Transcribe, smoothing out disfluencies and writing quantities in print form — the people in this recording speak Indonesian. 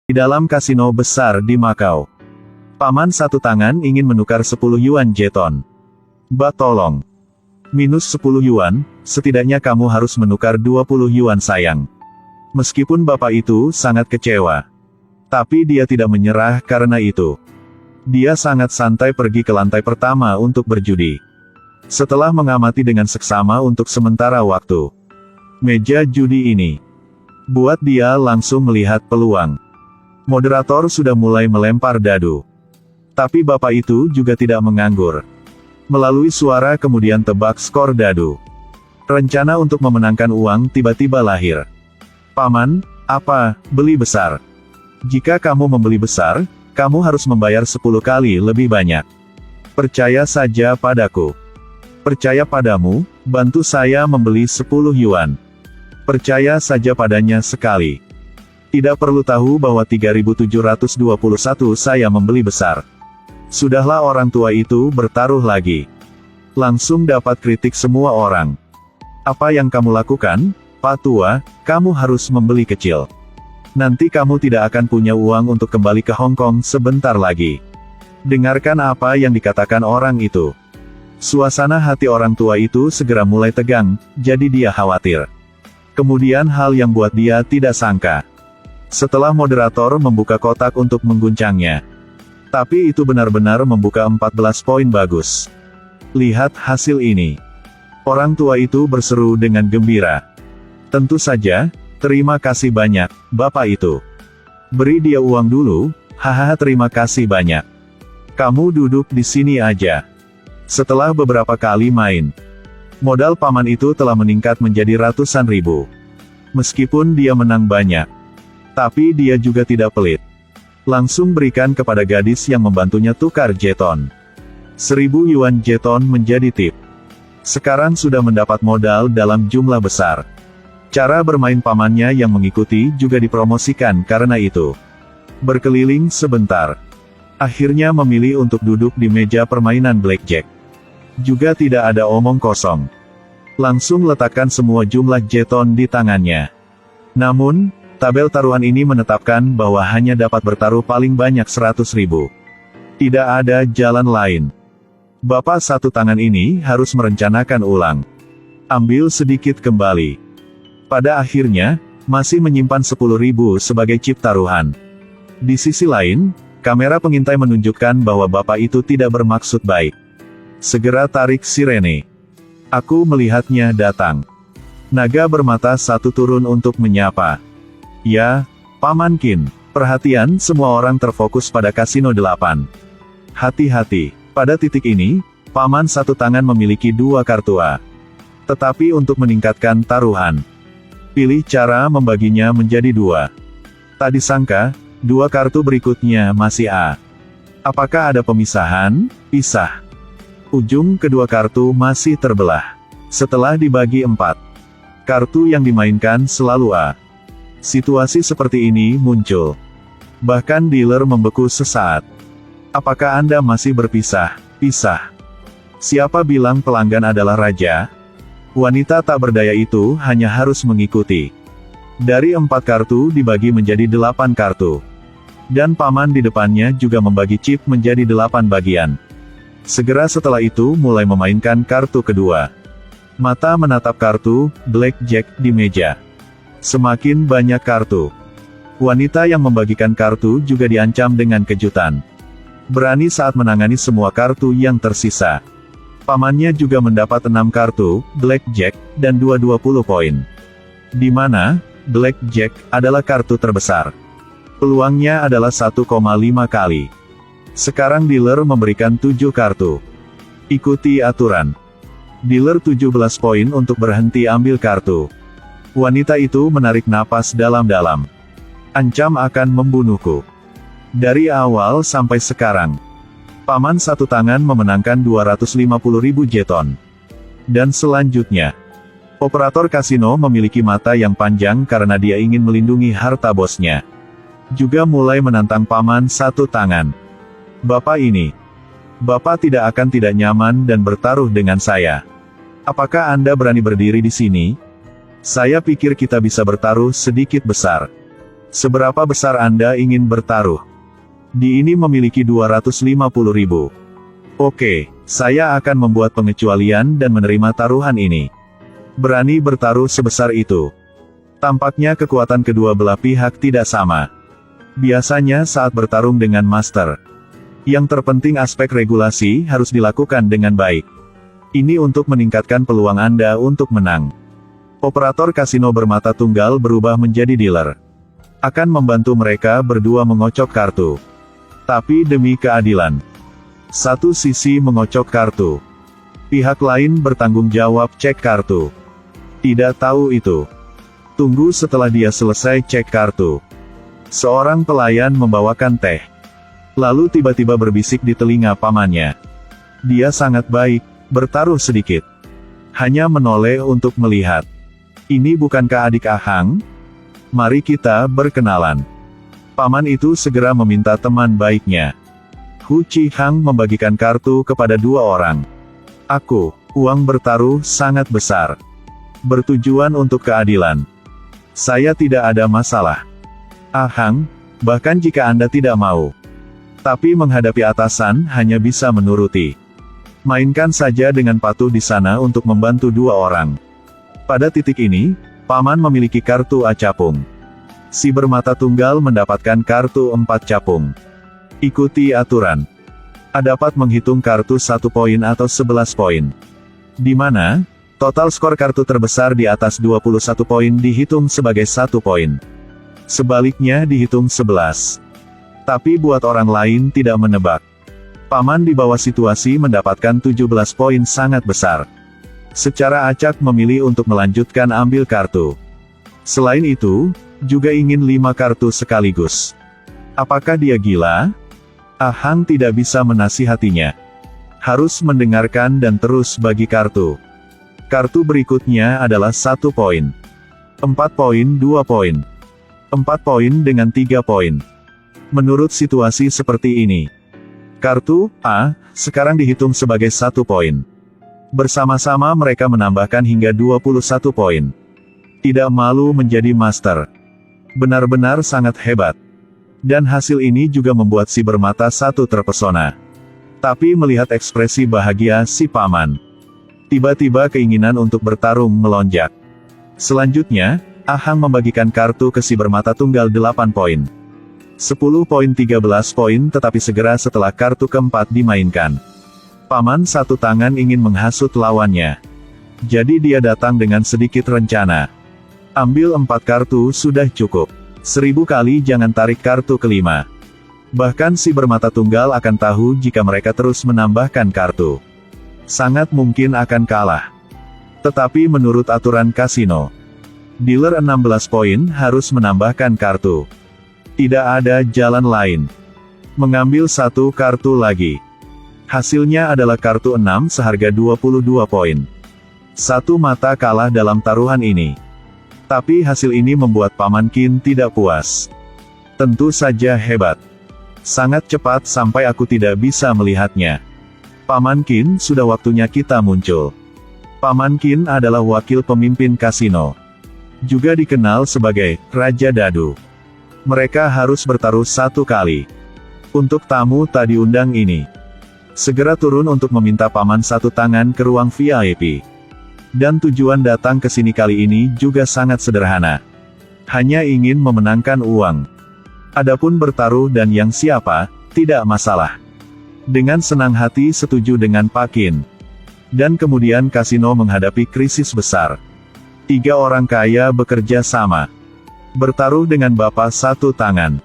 Di dalam kasino besar di Makau. Paman satu tangan ingin menukar 10 yuan jeton. Mbak tolong. Minus 10 yuan, setidaknya kamu harus menukar 20 yuan sayang. Meskipun bapak itu sangat kecewa. Tapi dia tidak menyerah karena itu. Dia sangat santai pergi ke lantai pertama untuk berjudi. Setelah mengamati dengan seksama untuk sementara waktu. Meja judi ini. Buat dia langsung melihat peluang. Moderator sudah mulai melempar dadu. Tapi bapak itu juga tidak menganggur. Melalui suara kemudian tebak skor dadu. Rencana untuk memenangkan uang tiba-tiba lahir. Paman, apa, beli besar. Jika kamu membeli besar, kamu harus membayar 10 kali lebih banyak. Percaya saja padaku. Percaya padamu, bantu saya membeli 10 yuan. Percaya saja padanya sekali. Tidak perlu tahu bahwa 3721 saya membeli besar. Sudahlah orang tua itu bertaruh lagi. Langsung dapat kritik semua orang. Apa yang kamu lakukan, Pak Tua, kamu harus membeli kecil. Nanti kamu tidak akan punya uang untuk kembali ke Hong Kong sebentar lagi. Dengarkan apa yang dikatakan orang itu. Suasana hati orang tua itu segera mulai tegang, jadi dia khawatir. Kemudian hal yang buat dia tidak sangka. Setelah moderator membuka kotak untuk mengguncangnya. Tapi itu benar-benar membuka 14 poin bagus. Lihat hasil ini. Orang tua itu berseru dengan gembira. Tentu saja, terima kasih banyak, Bapak itu. Beri dia uang dulu, hahaha terima kasih banyak. Kamu duduk di sini aja. Setelah beberapa kali main, modal paman itu telah meningkat menjadi ratusan ribu. Meskipun dia menang banyak, tapi dia juga tidak pelit. Langsung berikan kepada gadis yang membantunya tukar jeton. 1000 yuan jeton menjadi tip. Sekarang sudah mendapat modal dalam jumlah besar. Cara bermain pamannya yang mengikuti juga dipromosikan karena itu. Berkeliling sebentar. Akhirnya memilih untuk duduk di meja permainan blackjack. Juga tidak ada omong kosong. Langsung letakkan semua jumlah jeton di tangannya. Namun, tabel taruhan ini menetapkan bahwa hanya dapat bertaruh paling banyak 100.000. Tidak ada jalan lain. Bapak satu tangan ini harus merencanakan ulang. Ambil sedikit kembali. Pada akhirnya, masih menyimpan 10.000 sebagai chip taruhan. Di sisi lain, kamera pengintai menunjukkan bahwa bapak itu tidak bermaksud baik. Segera tarik sirene. Aku melihatnya datang. Naga bermata satu turun untuk menyapa. Ya, Paman Qin. Perhatian semua orang terfokus pada kasino 8. Hati-hati. Pada titik ini, Paman satu tangan memiliki 2 kartu A. Tetapi untuk meningkatkan taruhan, pilih cara membaginya menjadi 2. Tak disangka, 2 kartu berikutnya masih A. Apakah ada pemisahan? Pisah. Ujung kedua kartu masih terbelah. Setelah dibagi 4, kartu yang dimainkan selalu A. Situasi seperti ini muncul. Bahkan dealer membeku sesaat. Apakah Anda masih berpisah? Pisah. Siapa bilang pelanggan adalah raja? Wanita tak berdaya itu hanya harus mengikuti. Dari 4 kartu dibagi menjadi 8 kartu. Dan paman di depannya juga membagi chip menjadi 8 bagian. Segera setelah itu mulai memainkan kartu kedua. Mata menatap kartu blackjack di meja. Semakin banyak kartu. Wanita yang membagikan kartu juga diancam dengan kejutan. Berani saat menangani semua kartu yang tersisa. Pamannya juga mendapat 6 kartu blackjack dan 20 poin. Di mana blackjack adalah kartu terbesar. Peluangnya adalah 1,5 kali. Sekarang dealer memberikan 7 kartu. Ikuti aturan. Dealer 17 poin untuk berhenti ambil kartu. Wanita itu menarik napas dalam-dalam. Ancam akan membunuhku. Dari awal sampai sekarang, Paman satu tangan memenangkan 250.000 jeton. Dan selanjutnya, operator kasino memiliki mata yang panjang karena dia ingin melindungi harta bosnya. Juga mulai menantang Paman satu tangan. Bapak ini. Bapak tidak akan tidak nyaman dan bertaruh dengan saya. Apakah Anda berani berdiri di sini? Saya pikir kita bisa bertaruh sedikit besar. Seberapa besar Anda ingin bertaruh? Di ini memiliki 250.000. Oke, saya akan membuat pengecualian dan menerima taruhan ini. Berani bertaruh sebesar itu. Tampaknya kekuatan kedua belah pihak tidak sama. Biasanya saat bertarung dengan master, yang terpenting aspek regulasi harus dilakukan dengan baik. Ini untuk meningkatkan peluang Anda untuk menang. Operator kasino bermata tunggal berubah menjadi dealer. Akan membantu mereka berdua mengocok kartu. Tapi demi keadilan, satu sisi mengocok kartu, pihak lain bertanggung jawab cek kartu. Tidak tahu itu. Tunggu setelah dia selesai cek kartu. Seorang pelayan membawakan teh. Lalu tiba-tiba berbisik di telinga pamannya. Dia sangat baik, bertaruh sedikit. Hanya menoleh untuk melihat. Ini bukankah adik Ahang? Mari kita berkenalan. Paman itu segera meminta teman baiknya. Hu Chi-hang membagikan kartu kepada dua orang. Aku, uang bertaruh sangat besar. Bertujuan untuk keadilan. Saya tidak ada masalah. Ahang, bahkan jika Anda tidak mau. Tapi menghadapi atasan hanya bisa menuruti. Mainkan saja dengan patuh di sana untuk membantu dua orang. Pada titik ini, paman memiliki kartu A capung. Si bermata tunggal mendapatkan kartu 4 capung. Ikuti aturan. A dapat menghitung kartu 1 poin atau 11 poin. Di mana, total skor kartu terbesar di atas 21 poin dihitung sebagai 1 poin. Sebaliknya dihitung 11. Tapi buat orang lain tidak menebak. Paman di bawah situasi mendapatkan 17 poin sangat besar. Secara acak memilih untuk melanjutkan ambil kartu. Selain itu, juga ingin 5 kartu sekaligus. Apakah dia gila? Ahang tidak bisa menasihatinya. Harus mendengarkan dan terus bagi kartu. Kartu berikutnya adalah 1 poin. 4 poin 2 poin. 4 poin dengan 3 poin. Menurut situasi seperti ini, kartu A sekarang dihitung sebagai 1 poin. Bersama-sama mereka menambahkan hingga 21 poin. Tidak malu menjadi master. Benar-benar sangat hebat. Dan hasil ini juga membuat si bermata satu terpesona. Tapi melihat ekspresi bahagia si paman, tiba-tiba keinginan untuk bertarung melonjak. Selanjutnya, Ahang membagikan kartu ke si bermata tunggal 8 poin. 10 poin 13 poin tetapi segera setelah kartu keempat dimainkan. Paman satu tangan ingin menghasut lawannya. Jadi dia datang dengan sedikit rencana. Ambil 4 kartu sudah cukup. 1000 kali jangan tarik kartu kelima. Bahkan si bermata tunggal akan tahu jika mereka terus menambahkan kartu. Sangat mungkin akan kalah. Tetapi menurut aturan kasino, dealer 16 poin harus menambahkan kartu. Tidak ada jalan lain. Mengambil 1 kartu lagi. Hasilnya adalah kartu 6 seharga 22 poin. Satu mata kalah dalam taruhan ini. Tapi hasil ini membuat Paman Qin tidak puas. Tentu saja hebat. Sangat cepat sampai aku tidak bisa melihatnya. Paman Qin, sudah waktunya kita muncul. Paman Qin adalah wakil pemimpin kasino. Juga dikenal sebagai Raja Dadu. Mereka harus bertaruh 1 kali. Untuk tamu tak diundang ini, segera turun untuk meminta paman satu tangan ke ruang VIP. Dan tujuan datang ke sini kali ini juga sangat sederhana. Hanya ingin memenangkan uang. Adapun bertaruh dan yang siapa, tidak masalah. Dengan senang hati setuju dengan Pak Qin. Dan kemudian kasino menghadapi krisis besar. 3 orang kaya bekerja sama. Bertaruh dengan bapak satu tangan.